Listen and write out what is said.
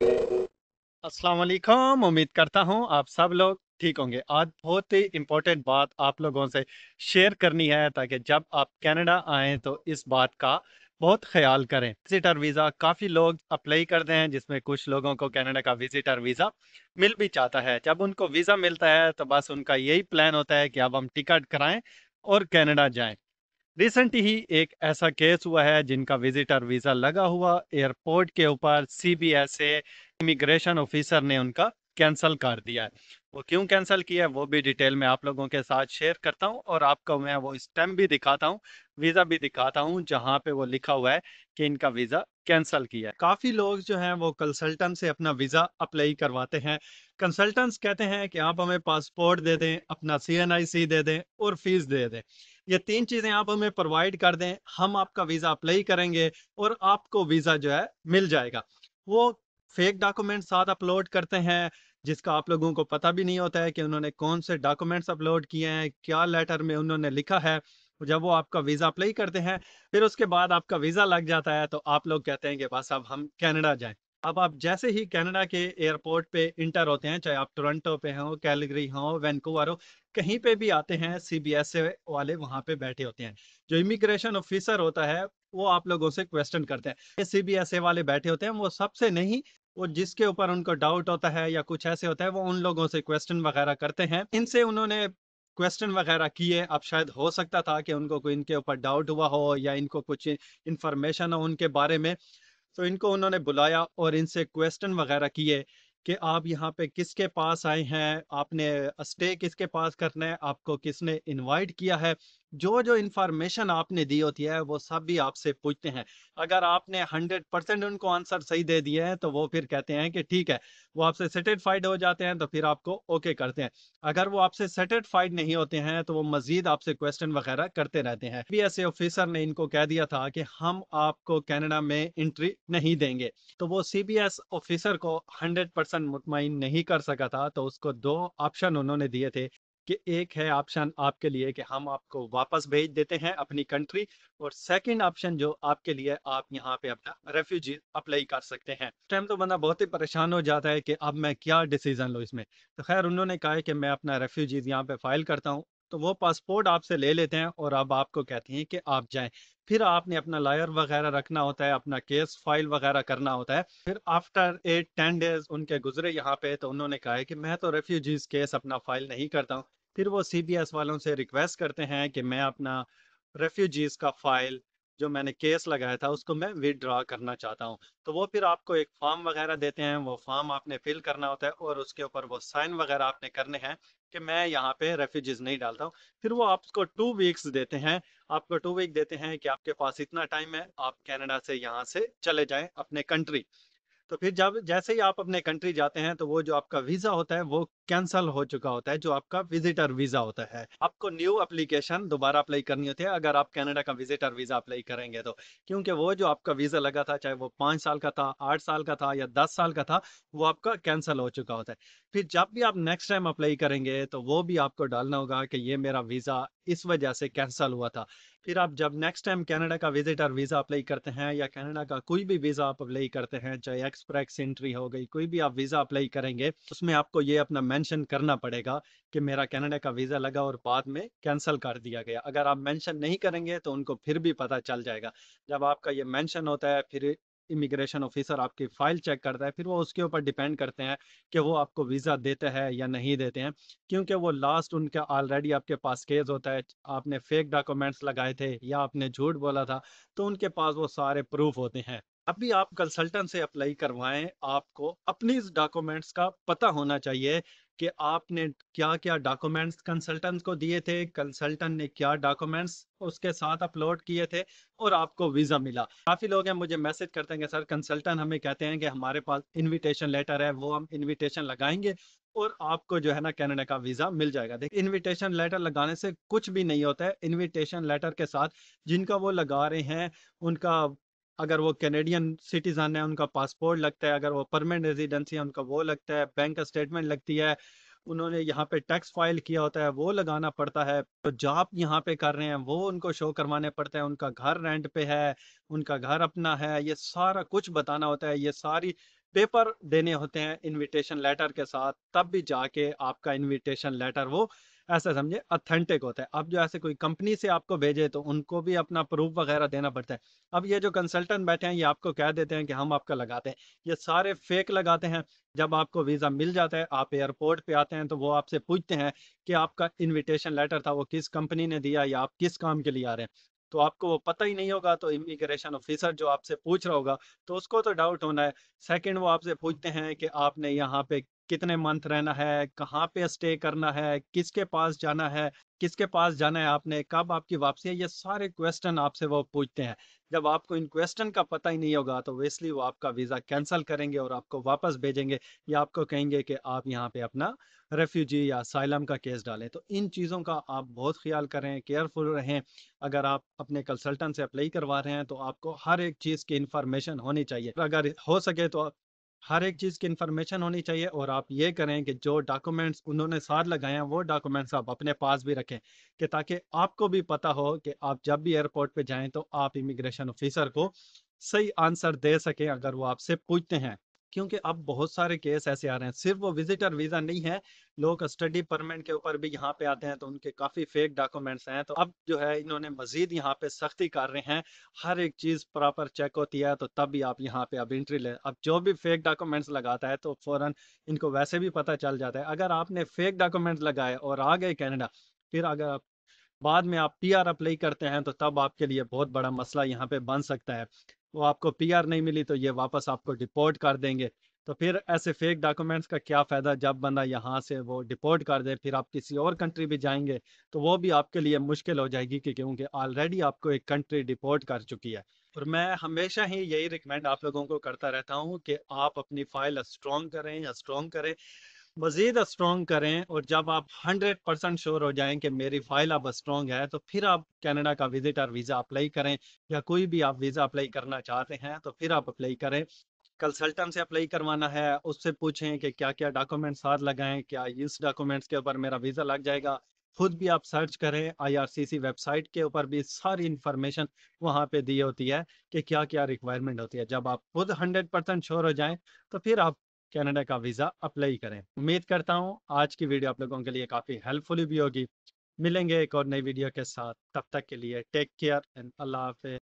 अस्सलाम वालेकुम। उम्मीद करता हूँ आप सब लोग ठीक होंगे। आज बहुत ही इम्पोर्टेंट बात आप लोगों से शेयर करनी है ताकि जब आप कनाडा आएँ तो इस बात का बहुत ख्याल करें। विजिटर वीज़ा काफ़ी लोग अप्लाई करते हैं, जिसमें कुछ लोगों को कनाडा का विजिटर वीज़ा मिल भी जाता है। जब उनको वीज़ा मिलता है तो बस उनका यही प्लान होता है कि अब हम टिकट कराएं और कनाडा जाएं। रिसेंट ही एक ऐसा केस हुआ है जिनका विजिटर वीजा लगा हुआ एयरपोर्ट के ऊपर सीबीएसए इमिग्रेशन ऑफिसर ने उनका कैंसिल कर दिया है। वो क्यों कैंसिल किया है वो भी डिटेल में आप लोगों के साथ शेयर करता हूं, और आपको मैं वो स्टैम्प भी दिखाता हूं, वीजा भी दिखाता हूं जहां पे वो लिखा हुआ है कि इनका वीजा कैंसिल किया है। काफी लोग जो हैं वो कंसल्टेंट से अपना वीजा अप्लाई करवाते हैं। कंसल्टेंट्स कहते हैं कि आप हमें पासपोर्ट दे दें, अपना सीएनआईसी दे दें और फीस दे दें। ये तीन चीजें आप हमें प्रोवाइड कर दें, हम आपका वीजा अप्लाई करेंगे और आपको वीजा जो है मिल जाएगा। वो फेक डॉक्यूमेंट साथ अपलोड करते हैं, जिसका आप लोगों को पता भी नहीं होता है कि उन्होंने कौन से डॉक्यूमेंट्स अपलोड किए हैं, क्या लेटर में उन्होंने लिखा है। जब वो आपका वीजा अप्लाई करते हैं, फिर उसके बाद आपका वीजा लग जाता है तो आप लोग कहते हैं कि बस अब हम कनाडा जाएं। अब आप जैसे ही कनाडा के एयरपोर्ट पे इंटर होते हैं, चाहे आप टोरंटो पे हो, कैलगरी हो, वैंकूवर हो, कहीं पे भी आते हैं, सीबीएस वाले वहां पे बैठे होते हैं। जो इमिग्रेशन ऑफिसर होता है वो आप लोगों से क्वेश्चन करते हैं। ये सीबीएसए वाले बैठे होते हैं, वो सबसे नहीं, वो जिसके ऊपर उनको डाउट होता है या कुछ ऐसे होता है वो उन लोगों से क्वेश्चन वगैरह करते हैं। इनसे उन्होंने क्वेश्चन वगैरह किए। अब शायद हो सकता था कि उनको कोई इनके ऊपर डाउट हुआ हो या इनको कुछ इंफॉर्मेशन हो उनके बारे में, तो इनको उन्होंने बुलाया और इनसे क्वेश्चन वगैरह किए कि आप यहाँ पे किसके पास आए हैं, आपने स्टे किसके पास करना है, आपको किसने इनवाइट किया है। जो जो इन्फॉर्मेशन आपने दी होती है वो सब भी आपसे पूछते हैं। अगर आपने 100% उनको आंसर सही दे दिए हैं तो वो फिर कहते हैं कि ठीक है, वो आपसे सेटिस्फाइड हो जाते हैं तो फिर आपको ओके करते हैं। अगर वो आपसे सेटिस्फाइड नहीं होते हैं तो वो मजीद आपसे क्वेश्चन वगैरह करते रहते हैं। बी एस ऑफिसर ने इनको कह दिया था कि हम आपको कनाडा में एंट्री नहीं देंगे। तो वो सीबीएस ऑफिसर को 100% मुतमईन नहीं कर सका था, तो उसको दो ऑप्शन उन्होंने दिए थे कि एक है ऑप्शन आपके लिए कि हम आपको वापस भेज देते हैं अपनी कंट्री, और सेकंड ऑप्शन जो आपके लिए, आप यहाँ पे अपना रेफ्यूजी अप्लाई कर सकते हैं। टाइम तो बंदा बहुत ही परेशान हो जाता है कि अब मैं क्या डिसीजन लूँ इसमें। तो खैर उन्होंने कहा है कि मैं अपना रेफ्यूजीज यहाँ पे फाइल करता हूँ। तो वो पासपोर्ट आपसे ले लेते हैं और अब आपको कहते हैं कि आप जाएं। फिर आपने अपना लॉयर वगैरह रखना होता है, अपना केस फाइल वगैरह करना होता है। फिर आफ्टर 8-10 डेज उनके गुजरे यहाँ पे, तो उन्होंने कहा है कि मैं तो रेफ्यूजीज केस अपना फाइल नहीं करता हूँ। फिर वो सीबीएस वालों से रिक्वेस्ट करते हैं कि मैं अपना रेफ्यूजीज का फाइल, जो मैंने केस लगाया था, उसको मैं विदड्रॉ करना चाहता हूँ। तो वो फिर आपको एक फॉर्म वगैरह देते हैं, वो फॉर्म आपने फिल करना होता है और उसके ऊपर वो साइन वगैरह आपने करने हैं कि मैं यहाँ पे रेफ्यूजीज नहीं डालता हूँ। फिर वो आपको 2 वीक्स देते हैं। आपको 2 वीक देते हैं कि आपके पास इतना टाइम है, आप कनाडा से यहाँ से चले जाएं अपने कंट्री। तो फिर जब जैसे ही आप अपने कंट्री जाते हैं तो वो जो आपका वीजा होता है वो कैंसल हो चुका होता है, जो आपका विजिटर वीजा होता है। आपको न्यू एप्लीकेशन दोबारा अप्लाई करनी होती है अगर आप कनाडा का विजिटर वीजा अप्लाई करेंगे तो, क्योंकि वो जो आपका वीजा लगा था, चाहे वो 5 साल का था, 8 साल का था या 10 साल का था, वो आपका कैंसिल हो चुका होता है। फिर जब भी आप नेक्स्ट टाइम अप्लाई करेंगे तो वो भी आपको डालना होगा कि ये मेरा वीजा इस वजह से कैंसिल हुआ था। फिर आप जब नेक्स्ट टाइम कनाडा का विजिटर वीज़ा अप्लाई करते हैं या कनाडा का कोई भी वीज़ा आप अप्लाई करते हैं, चाहे एक्सप्रेस एंट्री हो गई, कोई भी आप वीज़ा अप्लाई करेंगे, उसमें आपको ये अपना मेंशन करना पड़ेगा कि मेरा कनाडा का वीज़ा लगा और बाद में कैंसिल कर दिया गया। अगर आप मेंशन नहीं करेंगे तो उनको फिर भी पता चल जाएगा। जब आपका ये मेंशन होता है फिर इमिग्रेशन ऑफिसर आपकी फाइल चेक करता है, फिर वो उसके ऊपर डिपेंड करते हैं कि वो आपको वीज़ा देते हैं या नहीं देते हैं। क्योंकि वो लास्ट उनका ऑलरेडी आपके पास केस होता है, आपने फेक डॉक्यूमेंट्स लगाए थे या आपने झूठ बोला था, तो उनके पास वो सारे प्रूफ होते हैं। अभी आप कंसल्टेंट से अप्लाई करवाएं, आपको अपनी इस डॉक्यूमेंट्स का पता होना चाहिए कि आपने क्या क्या डॉक्यूमेंट्स कंसल्टेंट को दिए थे, कंसल्टेंट ने क्या डॉक्यूमेंट्स उसके साथ अपलोड किए थे और आपको वीजा मिला। काफी लोग हैं मुझे मैसेज करते हैं कि सर कंसल्टेंट हमें कहते हैं कि हमारे पास इनविटेशन लेटर है, वो हम इनविटेशन लगाएंगे और आपको जो है ना कनाडा का वीजा मिल जाएगा। देखिए इनविटेशन लेटर लगाने से कुछ भी नहीं होता है। इनविटेशन लेटर के साथ जिनका वो लगा रहे हैं उनका, अगर वो कैनेडियन सिटीजन है उनका पासपोर्ट लगता है, अगर वो परमानेंट रेजिडेंसी है उनका वो लगता है, बैंक स्टेटमेंट लगती है, उन्होंने यहाँ पे टैक्स फाइल किया होता है वो लगाना पड़ता है, तो जॉब यहाँ पे कर रहे हैं वो उनको शो करवाने पड़ते हैं, उनका घर रेंट पे है, उनका घर अपना है, ये सारा कुछ बताना होता है। ये सारी पेपर देने होते हैं इनविटेशन लेटर के साथ, तब भी जाके आपका इनविटेशन लेटर वो ऐसा समझे ऑथेंटिक होता है। अब जो ऐसे कोई कंपनी से आपको भेजे तो उनको भी अपना प्रूफ वगैरह देना पड़ता है। अब ये जो कंसल्टेंट बैठे हैं ये आपको कह देते हैं कि हम आपका लगाते हैं, ये सारे फेक लगाते हैं। जब आपको वीज़ा मिल जाता है, आप एयरपोर्ट पे आते हैं तो वो आपसे पूछते हैं कि आपका इनविटेशन लेटर था वो किस कंपनी ने दिया या आप किस काम के लिए आ रहे हैं। तो आपको वो पता ही नहीं होगा तो इमिग्रेशन ऑफिसर जो आपसे पूछ रहा होगा तो उसको तो डाउट होना है। सेकंड, वो आपसे पूछते हैं कि आपने यहाँ पे कितने मंथ रहना है, कहाँ पे स्टे करना है, किसके पास जाना है, किसके पास जाना है आपने, कब आपकी वापसी है, ये सारे क्वेश्चन आपसे वो पूछते हैं। जब आपको इन क्वेश्चन का पता ही नहीं होगा तो वेस्टली वो आपका वीज़ा कैंसिल करेंगे और आपको वापस भेजेंगे, या आपको कहेंगे कि आप यहाँ पे अपना रेफ्यूजी या साइलम का केस डालें। तो इन चीज़ों का आप बहुत ख्याल करें, केयरफुल रहें। अगर आप अपने कंसल्टेंट से अप्लाई करवा रहे हैं तो आपको हर एक चीज़ की इंफॉर्मेशन होनी चाहिए। अगर हो सके तो हर एक चीज़ की इन्फॉर्मेशन होनी चाहिए, और आप ये करें कि जो डॉक्यूमेंट्स उन्होंने साथ लगाए हैं वो डॉक्यूमेंट्स आप अपने पास भी रखें, कि ताकि आपको भी पता हो कि आप जब भी एयरपोर्ट पे जाएं तो आप इमिग्रेशन ऑफिसर को सही आंसर दे सकें अगर वो आपसे पूछते हैं। क्योंकि अब बहुत सारे केस ऐसे आ रहे हैं, सिर्फ वो विजिटर वीज़ा नहीं है, लोग स्टडी परमिट के ऊपर भी यहाँ पे आते हैं तो उनके काफ़ी फेक डॉक्यूमेंट्स हैं। तो अब जो है इन्होंने मजीद यहाँ पे सख्ती कर रहे हैं, हर एक चीज़ प्रॉपर चेक होती है तो तब भी आप यहाँ पे अब एंट्री ले। अब जो भी फेक डॉक्यूमेंट्स लगाता है तो फौरन इनको वैसे भी पता चल जाता है। अगर आपने फेक डॉक्यूमेंट्स लगाए और आ गए कनाडा, फिर अगर आप बाद में आप पीआर अप्लाई करते हैं तो तब आपके लिए बहुत बड़ा मसला यहाँ पे बन सकता है। वो आपको पीआर नहीं मिली तो ये वापस आपको डिपोर्ट कर देंगे। तो फिर ऐसे फेक डॉक्यूमेंट्स का क्या फ़ायदा, जब बंदा यहाँ से वो डिपोर्ट कर दे फिर आप किसी और कंट्री भी जाएंगे तो वो भी आपके लिए मुश्किल हो जाएगी, क्योंकि ऑलरेडी आपको एक कंट्री डिपोर्ट कर चुकी है। और मैं हमेशा ही यही रिकमेंड आप लोगों को करता रहता हूँ कि आप अपनी फाइल स्ट्रॉन्ग करें या स्ट्रॉन्ग करें, मजीद स्ट्रॉन्ग करें। और जब आप 100% श्योर हो जाएं कि मेरी फाइल अब स्ट्रॉन्ग है तो फिर आप कनाडा का विजिटर वीज़ा अप्लाई करें, या कोई भी आप वीज़ा अप्लाई करना चाहते हैं तो फिर आप अप्लाई करें। कंसल्टेंट से अप्लाई करवाना है उससे पूछें कि क्या क्या डॉक्यूमेंट साथ लगाएं, क्या इस डॉक्यूमेंट्स के ऊपर मेरा वीज़ा लग जाएगा। खुद भी आप सर्च करें, आईआरसीसी वेबसाइट के ऊपर भी सारी इंफॉर्मेशन वहाँ पे दी होती है कि क्या क्या रिक्वायरमेंट होती है। जब आप खुद 100% श्योर हो जाएं तो फिर आप कनाडा का वीज़ा अप्लाई करें। उम्मीद करता हूँ आज की वीडियो आप लोगों के लिए काफ़ी हेल्पफुल भी होगी। मिलेंगे एक और नई वीडियो के साथ, तब तक के लिए टेक केयर एंड अल्लाह हाफिज़।